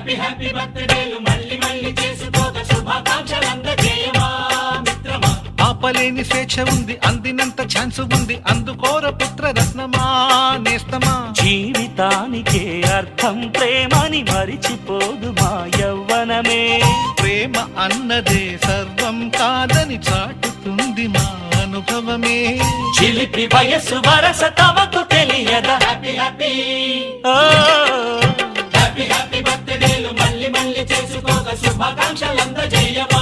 Happy happy బర్త్డేలు మళ్ళీ మళ్ళీ చేసుకోక శుభాకాంక్షలు అందజేయమా మిత్రమా. ఆపలేని స్వేచ్ఛ ఉంది, అందినంత ఛాన్స్ ఉంది, అందుకోర పుత్ర రత్నమా నేస్తమా. జీవితానికే అర్థం ప్రేమని మరిచిపోదు మా యవ్వనమే. ప్రేమ అన్నదే సర్వం కాదని చాటుతుంది మా అనుభవమే. చిలిపి వయస్సు వరస తమకు తెలియదా. హ్యాపీ హ్యాపీ ఓ హ్యాపీ హ్యాపీ బర్త్డేలు మళ్ళీ మళ్ళీ చేసుకోక శుభాకాంక్షలు అందజేయమా.